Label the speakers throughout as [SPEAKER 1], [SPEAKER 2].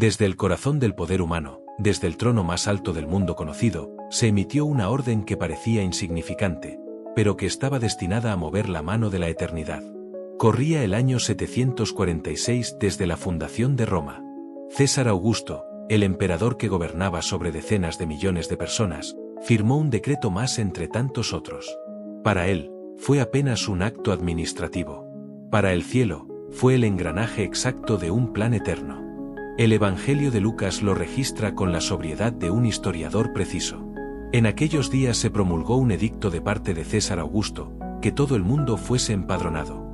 [SPEAKER 1] Desde el corazón del poder humano, desde el trono más alto del mundo conocido, se emitió una orden que parecía insignificante, pero que estaba destinada a mover la mano de la eternidad. Corría el año 746 desde la fundación de Roma. César Augusto, el emperador que gobernaba sobre decenas de millones de personas, firmó un decreto más entre tantos otros. Para él, fue apenas un acto administrativo. Para el cielo, fue el engranaje exacto de un plan eterno. El Evangelio de Lucas lo registra con la sobriedad de un historiador preciso. En aquellos días se promulgó un edicto de parte de César Augusto, que todo el mundo fuese empadronado.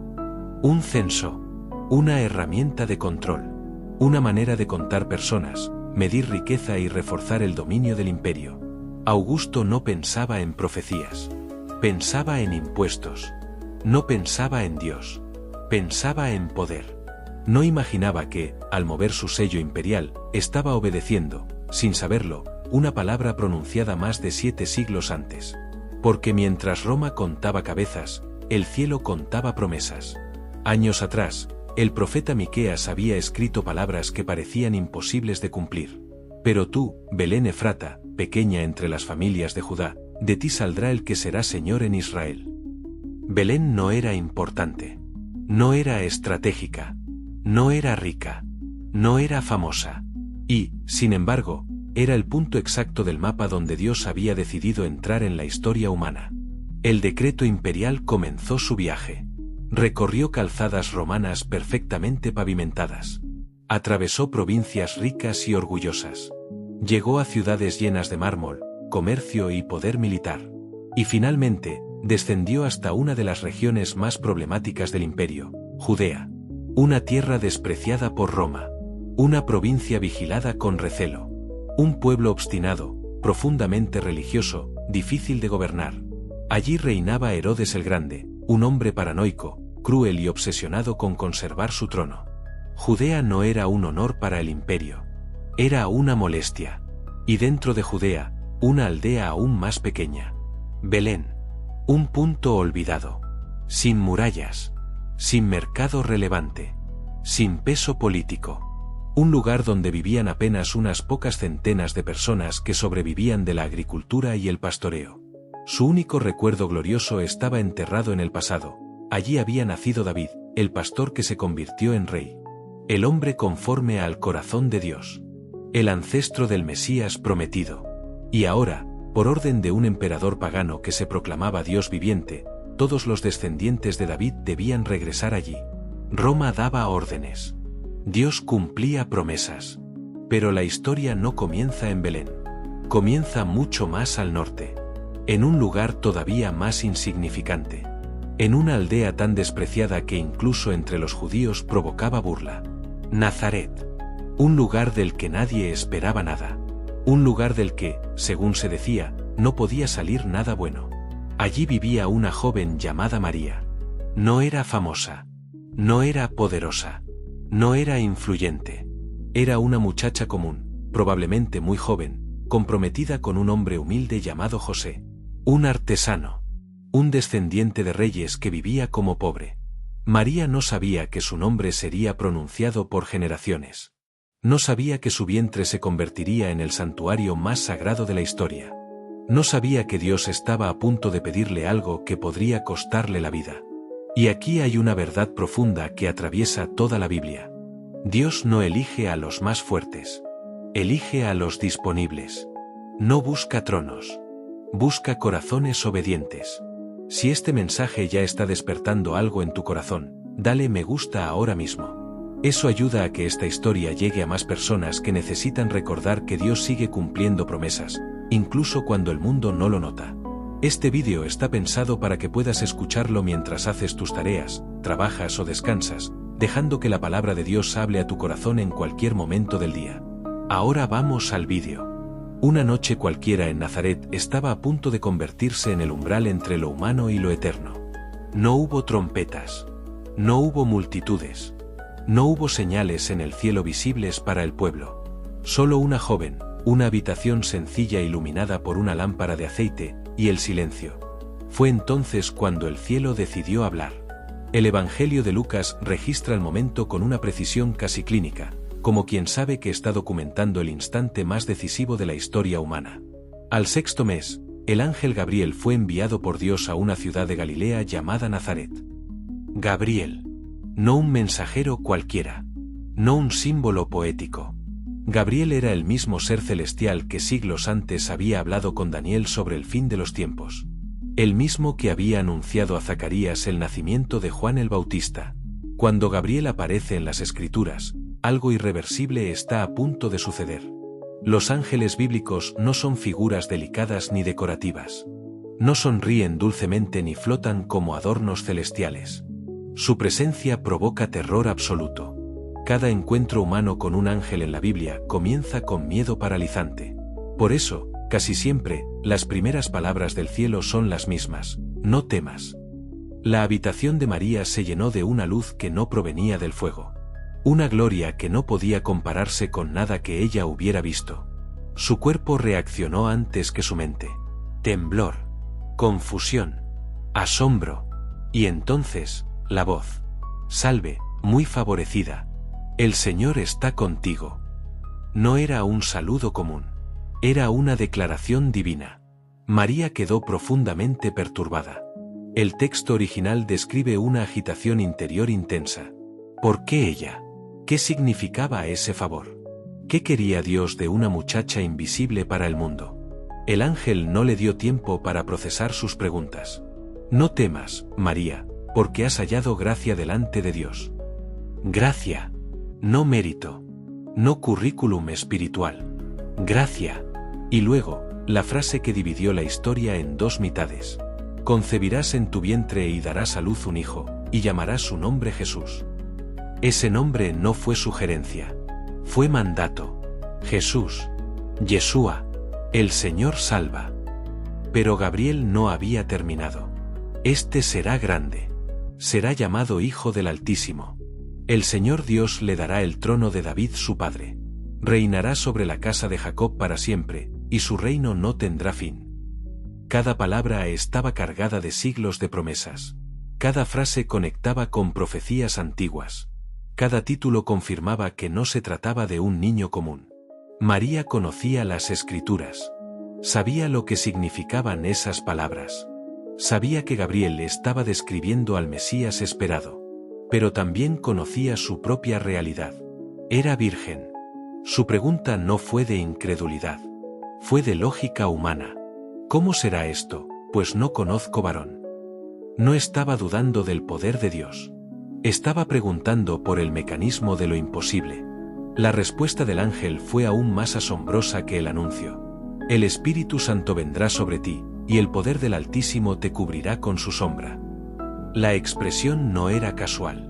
[SPEAKER 1] Un censo, una herramienta de control, una manera de contar personas, medir riqueza y reforzar el dominio del imperio. Augusto no pensaba en profecías, pensaba en impuestos. No pensaba en Dios, pensaba en poder. No imaginaba que, al mover su sello imperial, estaba obedeciendo, sin saberlo, una palabra pronunciada más de 7 siglos antes. Porque mientras Roma contaba cabezas, el cielo contaba promesas. Años atrás, el profeta Miqueas había escrito palabras que parecían imposibles de cumplir. Pero tú, Belén Efrata, pequeña entre las familias de Judá, de ti saldrá el que será Señor en Israel. Belén no era importante, no era estratégica, no era rica, no era famosa. Y, sin embargo, era el punto exacto del mapa donde Dios había decidido entrar en la historia humana. El decreto imperial comenzó su viaje. Recorrió calzadas romanas perfectamente pavimentadas. Atravesó provincias ricas y orgullosas. Llegó a ciudades llenas de mármol, comercio y poder militar. Y finalmente, descendió hasta una de las regiones más problemáticas del imperio, Judea. Una tierra despreciada por Roma. Una provincia vigilada con recelo. Un pueblo obstinado, profundamente religioso, difícil de gobernar. Allí reinaba Herodes el Grande, un hombre paranoico, cruel y obsesionado con conservar su trono. Judea no era un honor para el imperio. Era una molestia. Y dentro de Judea, una aldea aún más pequeña. Belén. Un punto olvidado. Sin murallas. Sin mercado relevante. Sin peso político. Un lugar donde vivían apenas unas pocas centenas de personas que sobrevivían de la agricultura y el pastoreo. Su único recuerdo glorioso estaba enterrado en el pasado. Allí había nacido David, el pastor que se convirtió en rey. El hombre conforme al corazón de Dios. El ancestro del Mesías prometido. Y ahora, por orden de un emperador pagano que se proclamaba Dios viviente, todos los descendientes de David debían regresar allí. Roma daba órdenes. Dios cumplía promesas. Pero la historia no comienza en Belén. Comienza mucho más al norte. En un lugar todavía más insignificante. En una aldea tan despreciada que incluso entre los judíos provocaba burla. Nazaret. Un lugar del que nadie esperaba nada. Un lugar del que, según se decía, no podía salir nada bueno. Allí vivía una joven llamada María. No era famosa. No era poderosa. No era influyente. Era una muchacha común, probablemente muy joven, comprometida con un hombre humilde llamado José. Un artesano. Un descendiente de reyes que vivía como pobre. María no sabía que su nombre sería pronunciado por generaciones. No sabía que su vientre se convertiría en el santuario más sagrado de la historia. No sabía que Dios estaba a punto de pedirle algo que podría costarle la vida. Y aquí hay una verdad profunda que atraviesa toda la Biblia. Dios no elige a los más fuertes. Elige a los disponibles. No busca tronos. Busca corazones obedientes. Si este mensaje ya está despertando algo en tu corazón, dale me gusta ahora mismo. Eso ayuda a que esta historia llegue a más personas que necesitan recordar que Dios sigue cumpliendo promesas, incluso cuando el mundo no lo nota. Este vídeo está pensado para que puedas escucharlo mientras haces tus tareas, trabajas o descansas, dejando que la palabra de Dios hable a tu corazón en cualquier momento del día. Ahora vamos al vídeo. Una noche cualquiera en Nazaret estaba a punto de convertirse en el umbral entre lo humano y lo eterno. No hubo trompetas. No hubo multitudes. No hubo señales en el cielo visibles para el pueblo. Solo una joven, una habitación sencilla iluminada por una lámpara de aceite, y el silencio. Fue entonces cuando el cielo decidió hablar. El Evangelio de Lucas registra el momento con una precisión casi clínica. como quien sabe que está documentando el instante más decisivo de la historia humana. Al 6º mes, el ángel Gabriel fue enviado por Dios a una ciudad de Galilea llamada Nazaret. Gabriel. No un mensajero cualquiera. No un símbolo poético. Gabriel era el mismo ser celestial que siglos antes había hablado con Daniel sobre el fin de los tiempos. El mismo que había anunciado a Zacarías el nacimiento de Juan el Bautista. Cuando Gabriel aparece en las Escrituras, algo irreversible está a punto de suceder. Los ángeles bíblicos no son figuras delicadas ni decorativas. No sonríen dulcemente ni flotan como adornos celestiales. Su presencia provoca terror absoluto. Cada encuentro humano con un ángel en la Biblia comienza con miedo paralizante. Por eso, casi siempre, las primeras palabras del cielo son las mismas: no temas. La habitación de María se llenó de una luz que no provenía del fuego. Una gloria que no podía compararse con nada que ella hubiera visto. Su cuerpo reaccionó antes que su mente. Temblor, confusión, asombro. Y entonces, la voz: salve, muy favorecida. El Señor está contigo. No era un saludo común. Era una declaración divina. María quedó profundamente perturbada. El texto original describe una agitación interior intensa. ¿Por qué ella? ¿Qué significaba ese favor? ¿Qué quería Dios de una muchacha invisible para el mundo? El ángel no le dio tiempo para procesar sus preguntas. No temas, María, porque has hallado gracia delante de Dios. Gracia. No mérito. No currículum espiritual. Gracia. Y luego, la frase que dividió la historia en dos mitades. Concebirás en tu vientre y darás a luz un hijo, y llamarás su nombre Jesús. Ese nombre no fue sugerencia. Fue mandato. Jesús. Yeshua. El Señor salva. Pero Gabriel no había terminado. Este será grande. Será llamado Hijo del Altísimo. El Señor Dios le dará el trono de David su padre. Reinará sobre la casa de Jacob para siempre, y su reino no tendrá fin. Cada palabra estaba cargada de siglos de promesas. Cada frase conectaba con profecías antiguas. Cada título confirmaba que no se trataba de un niño común. María conocía las Escrituras. Sabía lo que significaban esas palabras. Sabía que Gabriel estaba describiendo al Mesías esperado. Pero también conocía su propia realidad. Era virgen. Su pregunta no fue de incredulidad. Fue de lógica humana. ¿Cómo será esto? Pues no conozco varón. No estaba dudando del poder de Dios. Estaba preguntando por el mecanismo de lo imposible. La respuesta del ángel fue aún más asombrosa que el anuncio. El Espíritu Santo vendrá sobre ti, y el poder del Altísimo te cubrirá con su sombra. La expresión no era casual.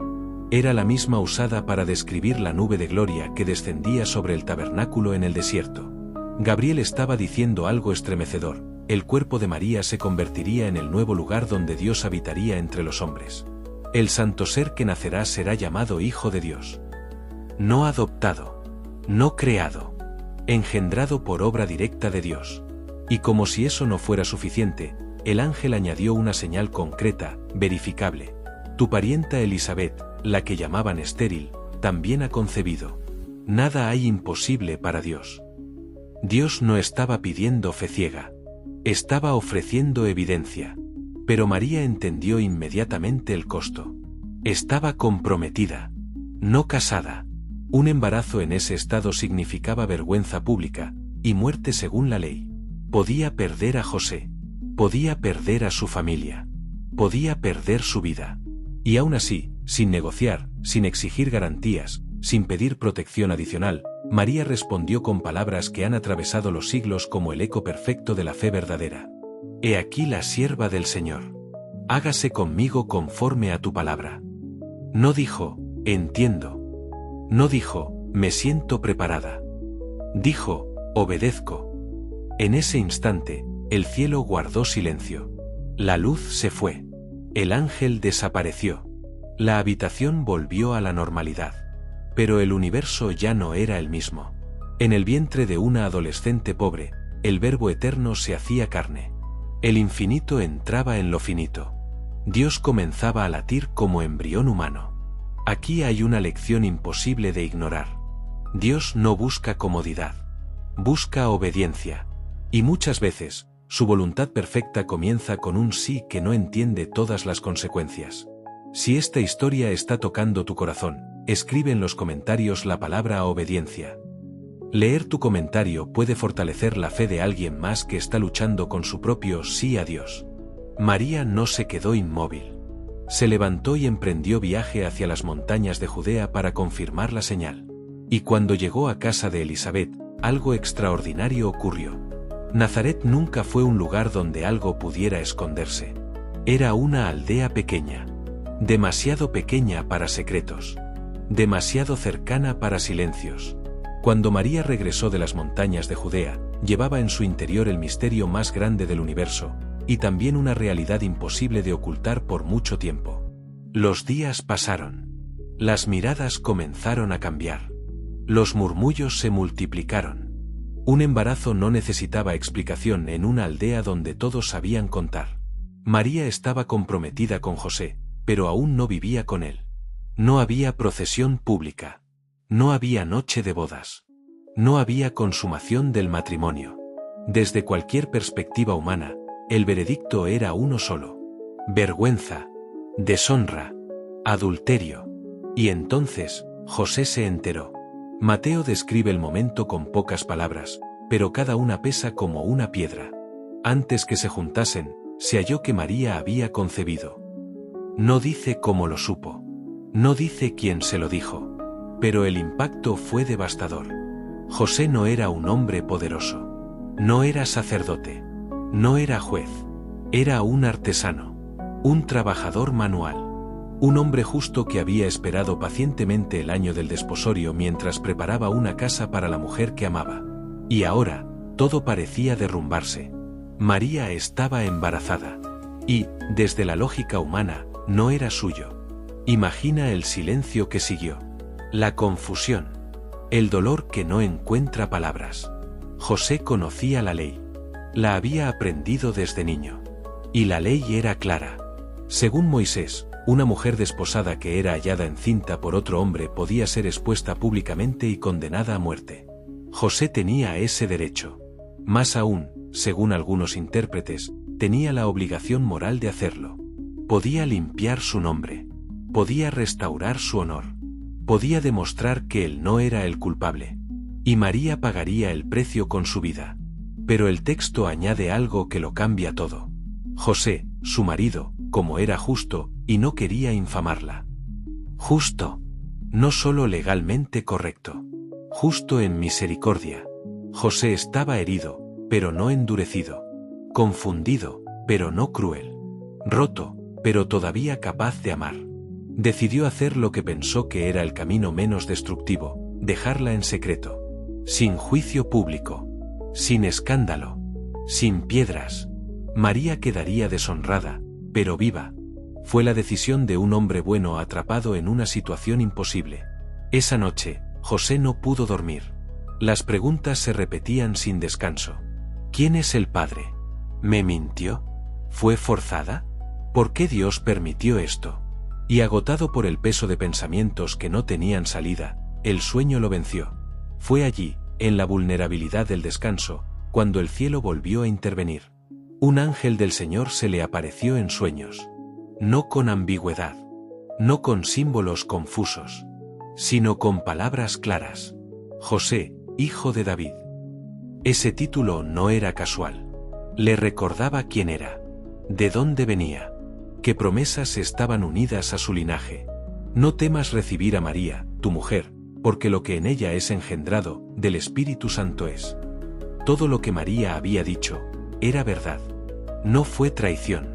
[SPEAKER 1] Era la misma usada para describir la nube de gloria que descendía sobre el tabernáculo en el desierto. Gabriel estaba diciendo algo estremecedor: el cuerpo de María se convertiría en el nuevo lugar donde Dios habitaría entre los hombres. El santo ser que nacerá será llamado Hijo de Dios. No adoptado, no creado, engendrado por obra directa de Dios. Y como si eso no fuera suficiente, el ángel añadió una señal concreta, verificable. Tu parienta Elizabeth, la que llamaban estéril, también ha concebido. Nada hay imposible para Dios. Dios no estaba pidiendo fe ciega. Estaba ofreciendo evidencia. Pero María entendió inmediatamente el costo. Estaba comprometida. No casada. Un embarazo en ese estado significaba vergüenza pública, y muerte según la ley. Podía perder a José. Podía perder a su familia. Podía perder su vida. Y aún así, sin negociar, sin exigir garantías, sin pedir protección adicional, María respondió con palabras que han atravesado los siglos como el eco perfecto de la fe verdadera. He aquí la sierva del Señor. Hágase conmigo conforme a tu palabra. No dijo, entiendo. No dijo, me siento preparada. Dijo, obedezco. En ese instante, el cielo guardó silencio. La luz se fue. El ángel desapareció. La habitación volvió a la normalidad. Pero el universo ya no era el mismo. En el vientre de una adolescente pobre, el Verbo eterno se hacía carne. El infinito entraba en lo finito. Dios comenzaba a latir como embrión humano. Aquí hay una lección imposible de ignorar. Dios no busca comodidad. Busca obediencia. Y muchas veces, su voluntad perfecta comienza con un sí que no entiende todas las consecuencias. Si esta historia está tocando tu corazón, escribe en los comentarios la palabra obediencia. Leer tu comentario puede fortalecer la fe de alguien más que está luchando con su propio sí a Dios. María no se quedó inmóvil. Se levantó y emprendió viaje hacia las montañas de Judea para confirmar la señal. Y cuando llegó a casa de Elisabet, algo extraordinario ocurrió. Nazaret nunca fue un lugar donde algo pudiera esconderse. Era una aldea pequeña. Demasiado pequeña para secretos. Demasiado cercana para silencios. Cuando María regresó de las montañas de Judea, llevaba en su interior el misterio más grande del universo, y también una realidad imposible de ocultar por mucho tiempo. Los días pasaron. Las miradas comenzaron a cambiar. Los murmullos se multiplicaron. Un embarazo no necesitaba explicación en una aldea donde todos sabían contar. María estaba comprometida con José, pero aún no vivía con él. No había procesión pública. No había noche de bodas. No había consumación del matrimonio. Desde cualquier perspectiva humana, el veredicto era uno solo: vergüenza, deshonra, adulterio. Y entonces, José se enteró. Mateo describe el momento con pocas palabras, pero cada una pesa como una piedra. Antes que se juntasen, se halló que María había concebido. No dice cómo lo supo. No dice quién se lo dijo. Pero el impacto fue devastador. José no era un hombre poderoso. No era sacerdote. No era juez. Era un artesano. Un trabajador manual. Un hombre justo que había esperado pacientemente el año del desposorio mientras preparaba una casa para la mujer que amaba. Y ahora, todo parecía derrumbarse. María estaba embarazada. Y, desde la lógica humana, no era suyo. Imagina el silencio que siguió. La confusión. El dolor que no encuentra palabras. José conocía la ley. La había aprendido desde niño. Y la ley era clara. Según Moisés, una mujer desposada que era hallada encinta por otro hombre podía ser expuesta públicamente y condenada a muerte. José tenía ese derecho. Más aún, según algunos intérpretes, tenía la obligación moral de hacerlo. Podía limpiar su nombre. Podía restaurar su honor. Podía demostrar que él no era el culpable. Y María pagaría el precio con su vida. Pero el texto añade algo que lo cambia todo. José, su marido, como era justo, y no quería infamarla. Justo. No solo legalmente correcto. Justo en misericordia. José estaba herido, pero no endurecido. Confundido, pero no cruel. Roto, pero todavía capaz de amar. Decidió hacer lo que pensó que era el camino menos destructivo: dejarla en secreto. Sin juicio público. Sin escándalo. Sin piedras. María quedaría deshonrada, pero viva. Fue la decisión de un hombre bueno atrapado en una situación imposible. Esa noche, José no pudo dormir. Las preguntas se repetían sin descanso. ¿Quién es el padre? ¿Me mintió? ¿Fue forzada? ¿Por qué Dios permitió esto? Y agotado por el peso de pensamientos que no tenían salida, el sueño lo venció. Fue allí, en la vulnerabilidad del descanso, cuando el cielo volvió a intervenir. Un ángel del Señor se le apareció en sueños. No con ambigüedad. No con símbolos confusos. Sino con palabras claras. José, hijo de David. Ese título no era casual. Le recordaba quién era. De dónde venía. Qué promesas estaban unidas a su linaje. No temas recibir a María, tu mujer, porque lo que en ella es engendrado, del Espíritu Santo es. Todo lo que María había dicho, era verdad. No fue traición.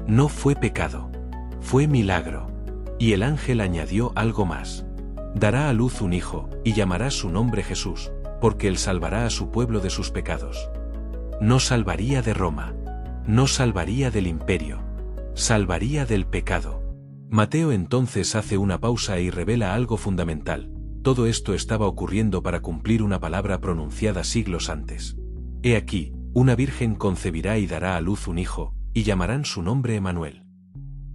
[SPEAKER 1] No fue pecado. Fue milagro. Y el ángel añadió algo más. Dará a luz un hijo, y llamará su nombre Jesús, porque él salvará a su pueblo de sus pecados. No salvaría de Roma. No salvaría del imperio. Salvaría del pecado. Mateo entonces hace una pausa y revela algo fundamental. Todo esto estaba ocurriendo para cumplir una palabra pronunciada siglos antes. He aquí, una virgen concebirá y dará a luz un hijo, y llamarán su nombre Emmanuel.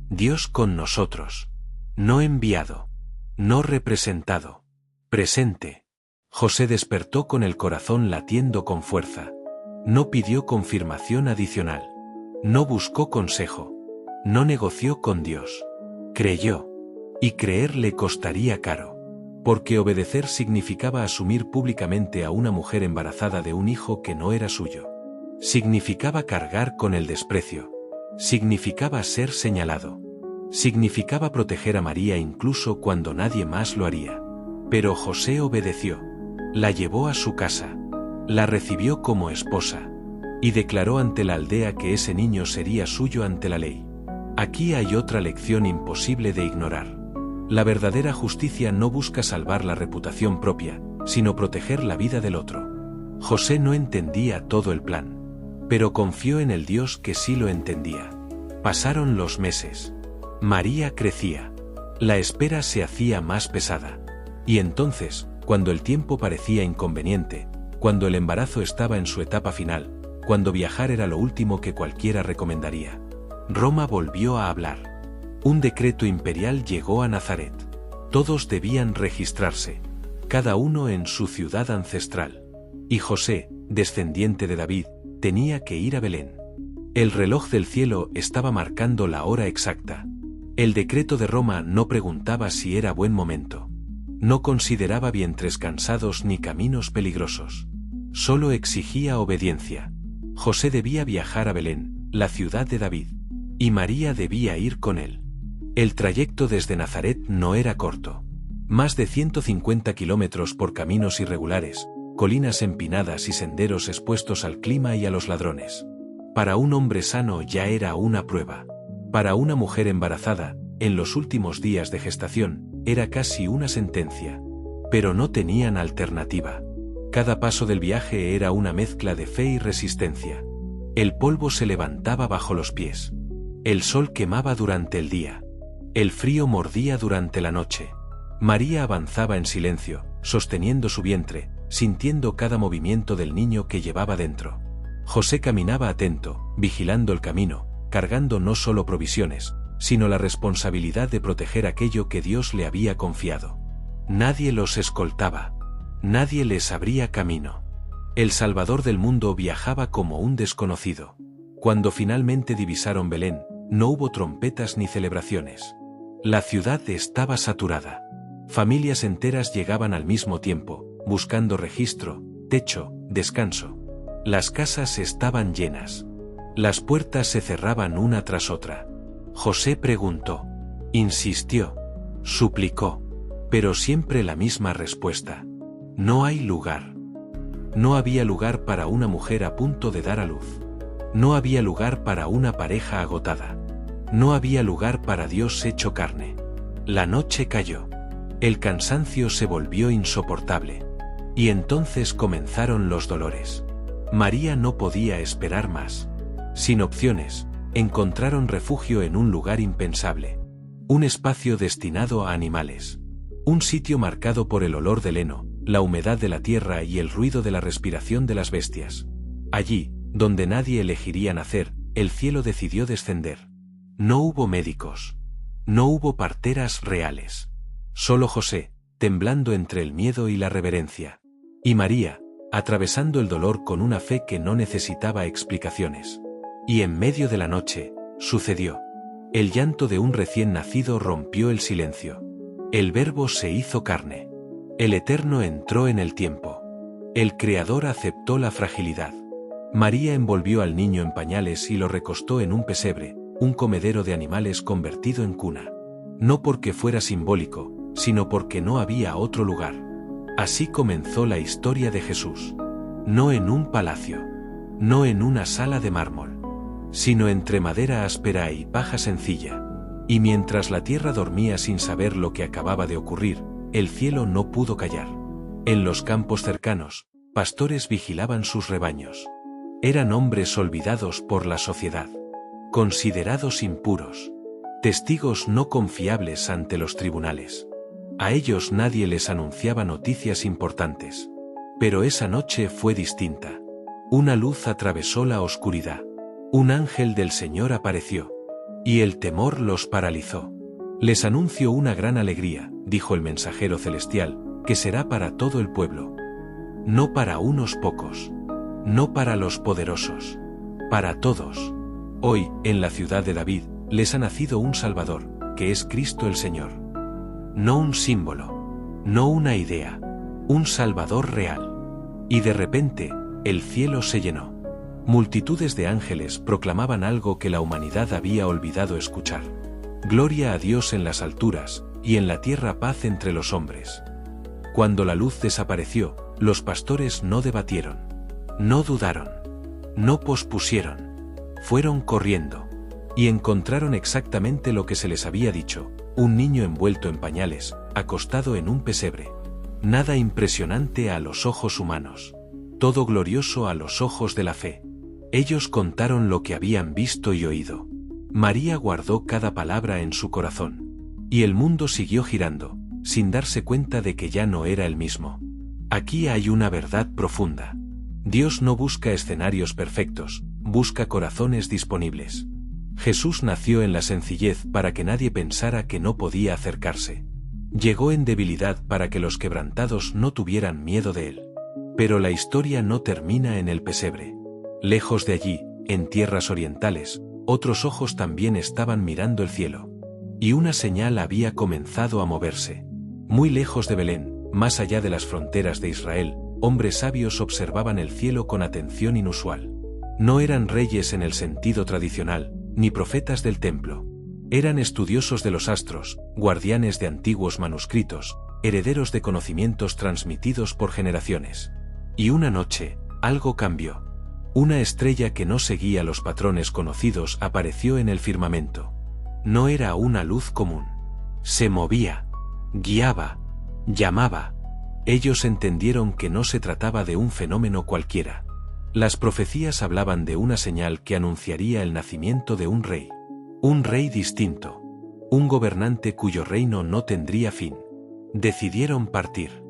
[SPEAKER 1] Dios con nosotros. No enviado. No representado. Presente. José despertó con el corazón latiendo con fuerza. No pidió confirmación adicional. No buscó consejo. No negoció con Dios. Creyó. Y creer le costaría caro. Porque obedecer significaba asumir públicamente a una mujer embarazada de un hijo que no era suyo. Significaba cargar con el desprecio. Significaba ser señalado. Significaba proteger a María incluso cuando nadie más lo haría. Pero José obedeció. La llevó a su casa. La recibió como esposa. Y declaró ante la aldea que ese niño sería suyo ante la ley. Aquí hay otra lección imposible de ignorar. La verdadera justicia no busca salvar la reputación propia, sino proteger la vida del otro. José no entendía todo el plan, pero confió en el Dios que sí lo entendía. Pasaron los meses. María crecía. La espera se hacía más pesada. Y entonces, cuando el tiempo parecía inconveniente, cuando el embarazo estaba en su etapa final, cuando viajar era lo último que cualquiera recomendaría, Roma volvió a hablar. Un decreto imperial llegó a Nazaret. Todos debían registrarse, cada uno en su ciudad ancestral. Y José, descendiente de David, tenía que ir a Belén. El reloj del cielo estaba marcando la hora exacta. El decreto de Roma no preguntaba si era buen momento. No consideraba vientres cansados ni caminos peligrosos. Solo exigía obediencia. José debía viajar a Belén, la ciudad de David. Y María debía ir con él. El trayecto desde Nazaret no era corto. Más de 150 kilómetros por caminos irregulares, colinas empinadas y senderos expuestos al clima y a los ladrones. Para un hombre sano ya era una prueba. Para una mujer embarazada, en los últimos días de gestación, era casi una sentencia. Pero no tenían alternativa. Cada paso del viaje era una mezcla de fe y resistencia. El polvo se levantaba bajo los pies. El sol quemaba durante el día. El frío mordía durante la noche. María avanzaba en silencio, sosteniendo su vientre, sintiendo cada movimiento del niño que llevaba dentro. José caminaba atento, vigilando el camino, cargando no solo provisiones, sino la responsabilidad de proteger aquello que Dios le había confiado. Nadie los escoltaba. Nadie les abría camino. El Salvador del mundo viajaba como un desconocido. Cuando finalmente divisaron Belén, no hubo trompetas ni celebraciones. La ciudad estaba saturada. Familias enteras llegaban al mismo tiempo, buscando registro, techo, descanso. Las casas estaban llenas. Las puertas se cerraban una tras otra. José preguntó, insistió, suplicó, pero siempre la misma respuesta. No hay lugar. No había lugar para una mujer a punto de dar a luz. No había lugar para una pareja agotada. No había lugar para Dios hecho carne. La noche cayó. El cansancio se volvió insoportable. Y entonces comenzaron los dolores. María no podía esperar más. Sin opciones, encontraron refugio en un lugar impensable. Un espacio destinado a animales. Un sitio marcado por el olor del heno, la humedad de la tierra y el ruido de la respiración de las bestias. Allí, donde nadie elegiría nacer, el cielo decidió descender. No hubo médicos. No hubo parteras reales. Solo José, temblando entre el miedo y la reverencia. Y María, atravesando el dolor con una fe que no necesitaba explicaciones. Y en medio de la noche, sucedió. El llanto de un recién nacido rompió el silencio. El Verbo se hizo carne. El Eterno entró en el tiempo. El Creador aceptó la fragilidad. María envolvió al niño en pañales y lo recostó en un pesebre, un comedero de animales convertido en cuna. No porque fuera simbólico, sino porque no había otro lugar. Así comenzó la historia de Jesús. No en un palacio. No en una sala de mármol. Sino entre madera áspera y paja sencilla. Y mientras la tierra dormía sin saber lo que acababa de ocurrir, el cielo no pudo callar. En los campos cercanos, pastores vigilaban sus rebaños. Eran hombres olvidados por la sociedad. Considerados impuros. Testigos no confiables ante los tribunales. A ellos nadie les anunciaba noticias importantes. Pero esa noche fue distinta. Una luz atravesó la oscuridad. Un ángel del Señor apareció. Y el temor los paralizó. Les anuncio una gran alegría, dijo el mensajero celestial, que será para todo el pueblo. no para unos pocos, no para los poderosos, para todos. Hoy, en la ciudad de David, les ha nacido un Salvador, que es Cristo el Señor. No un símbolo, no una idea, un Salvador real. Y de repente, el cielo se llenó. Multitudes de ángeles proclamaban algo que la humanidad había olvidado escuchar. Gloria a Dios en las alturas, y en la tierra paz entre los hombres. Cuando la luz desapareció, los pastores no debatieron, no dudaron, no pospusieron. Fueron corriendo. Y encontraron exactamente lo que se les había dicho, un niño envuelto en pañales, acostado en un pesebre. Nada impresionante a los ojos humanos. Todo glorioso a los ojos de la fe. Ellos contaron lo que habían visto y oído. María guardó cada palabra en su corazón. Y el mundo siguió girando, sin darse cuenta de que ya no era el mismo. Aquí hay una verdad profunda. Dios no busca escenarios perfectos, busca corazones disponibles. Jesús nació en la sencillez para que nadie pensara que no podía acercarse. Llegó en debilidad para que los quebrantados no tuvieran miedo de él. Pero la historia no termina en el pesebre. Lejos de allí, en tierras orientales, otros ojos también estaban mirando el cielo. Y una señal había comenzado a moverse. Muy lejos de Belén, más allá de las fronteras de Israel, hombres sabios observaban el cielo con atención inusual. No eran reyes en el sentido tradicional, ni profetas del templo. Eran estudiosos de los astros, guardianes de antiguos manuscritos, herederos de conocimientos transmitidos por generaciones. Y una noche, algo cambió. Una estrella que no seguía los patrones conocidos apareció en el firmamento. No era una luz común. Se movía, guiaba, llamaba. Ellos entendieron que no se trataba de un fenómeno cualquiera. Las profecías hablaban de una señal que anunciaría el nacimiento de un rey distinto, un gobernante cuyo reino no tendría fin. Decidieron partir.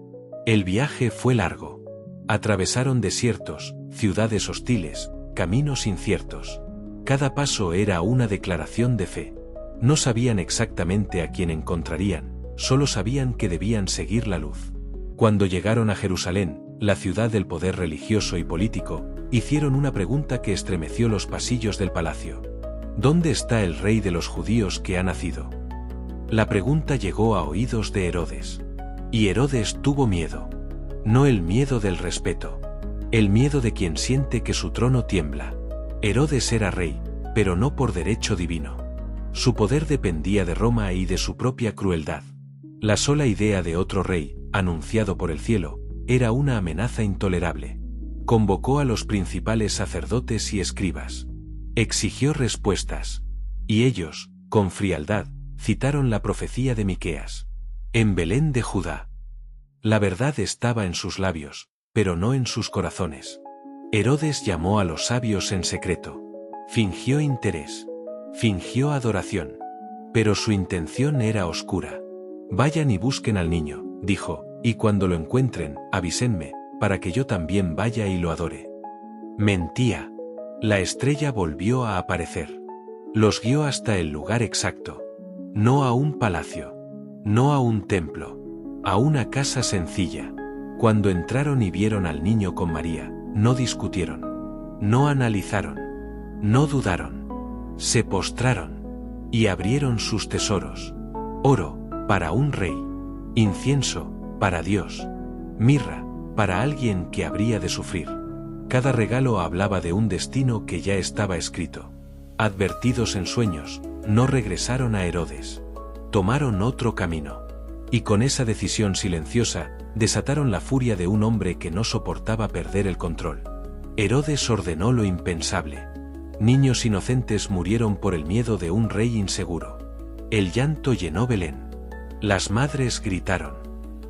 [SPEAKER 1] El viaje fue largo. Atravesaron desiertos, ciudades hostiles, caminos inciertos. Cada paso era una declaración de fe. No sabían exactamente a quién encontrarían, solo sabían que debían seguir la luz. Cuando llegaron a Jerusalén, la ciudad del poder religioso y político, hicieron una pregunta que estremeció los pasillos del palacio. ¿Dónde está el rey de los judíos que ha nacido? La pregunta llegó a oídos de Herodes. Y Herodes tuvo miedo. No el miedo del respeto. El miedo de quien siente que su trono tiembla. Herodes era rey, pero no por derecho divino. Su poder dependía de Roma y de su propia crueldad. La sola idea de otro rey, anunciado por el cielo, era una amenaza intolerable. Convocó a los principales sacerdotes y escribas. Exigió respuestas. Y ellos, con frialdad, citaron la profecía de Miqueas. En Belén de Judá. La verdad estaba en sus labios, pero no en sus corazones. Herodes llamó a los sabios en secreto. Fingió interés. Fingió adoración. Pero su intención era oscura. Vayan y busquen al niño, dijo, y cuando lo encuentren, avísenme, para que yo también vaya y lo adore. Mentía. La estrella volvió a aparecer. Los guió hasta el lugar exacto. No a un palacio. No a un templo. A una casa sencilla. Cuando entraron y vieron al niño con María, no discutieron. No analizaron. No dudaron. Se postraron. Y abrieron sus tesoros. Oro, para un rey. Incienso, para Dios. Mirra, para alguien que habría de sufrir. Cada regalo hablaba de un destino que ya estaba escrito. Advertidos en sueños, no regresaron a Herodes. Tomaron otro camino. Y con esa decisión silenciosa, desataron la furia de un hombre que no soportaba perder el control. Herodes ordenó lo impensable. Niños inocentes murieron por el miedo de un rey inseguro. El llanto llenó Belén. Las madres gritaron.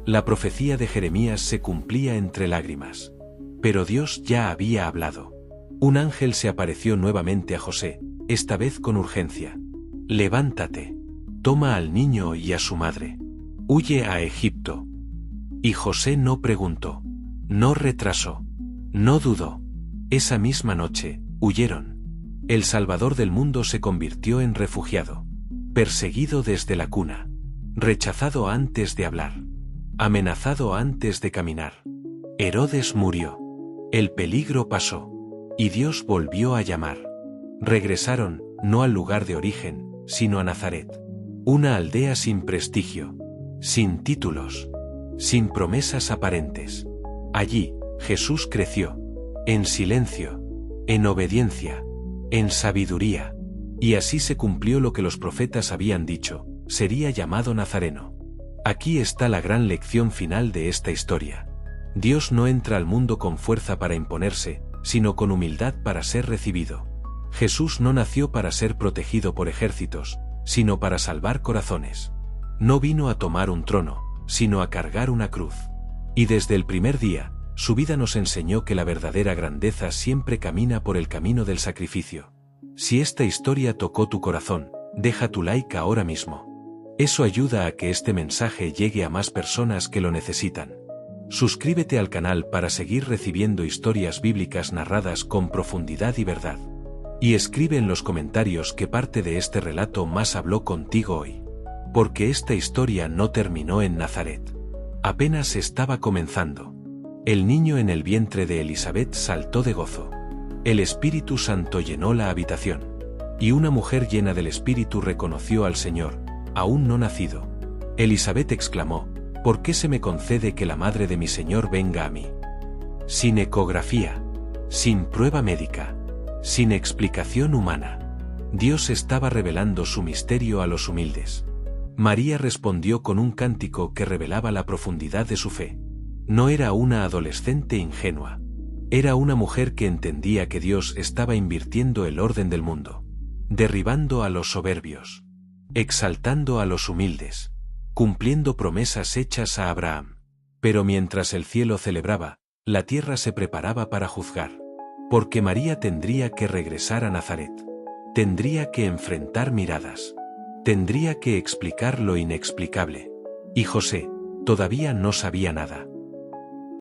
[SPEAKER 1] La profecía de Jeremías se cumplía entre lágrimas. Pero Dios ya había hablado. Un ángel se apareció nuevamente a José, esta vez con urgencia. Levántate. Toma al niño y a su madre. Huye a Egipto. Y José no preguntó. No retrasó. No dudó. Esa misma noche, huyeron. El Salvador del mundo se convirtió en refugiado. Perseguido desde la cuna. Rechazado antes de hablar. Amenazado antes de caminar. Herodes murió. El peligro pasó. Y Dios volvió a llamar. Regresaron, no al lugar de origen, sino a Nazaret. Una aldea sin prestigio, sin títulos, sin promesas aparentes. Allí, Jesús creció, en silencio, en obediencia, en sabiduría. Y así se cumplió lo que los profetas habían dicho, sería llamado Nazareno. Aquí está la gran lección final de esta historia. Dios no entra al mundo con fuerza para imponerse, sino con humildad para ser recibido. Jesús no nació para ser protegido por ejércitos, sino para salvar corazones. No vino a tomar un trono, sino a cargar una cruz. Y desde el primer día, su vida nos enseñó que la verdadera grandeza siempre camina por el camino del sacrificio. Si esta historia tocó tu corazón, deja tu like ahora mismo. Eso ayuda a que este mensaje llegue a más personas que lo necesitan. Suscríbete al canal para seguir recibiendo historias bíblicas narradas con profundidad y verdad. Y escribe en los comentarios qué parte de este relato más habló contigo hoy. Porque esta historia no terminó en Nazaret. Apenas estaba comenzando. El niño en el vientre de Elizabeth saltó de gozo. El Espíritu Santo llenó la habitación. Y una mujer llena del Espíritu reconoció al Señor, aún no nacido. Elizabeth exclamó: ¿Por qué se me concede que la madre de mi Señor venga a mí? Sin ecografía, sin prueba médica, sin explicación humana. Dios estaba revelando su misterio a los humildes. María respondió con un cántico que revelaba la profundidad de su fe. No era una adolescente ingenua. Era una mujer que entendía que Dios estaba invirtiendo el orden del mundo, derribando a los soberbios, exaltando a los humildes, cumpliendo promesas hechas a Abraham. Pero mientras el cielo celebraba, la tierra se preparaba para juzgar. Porque María tendría que regresar a Nazaret. Tendría que enfrentar miradas. Tendría que explicar lo inexplicable. Y José todavía no sabía nada.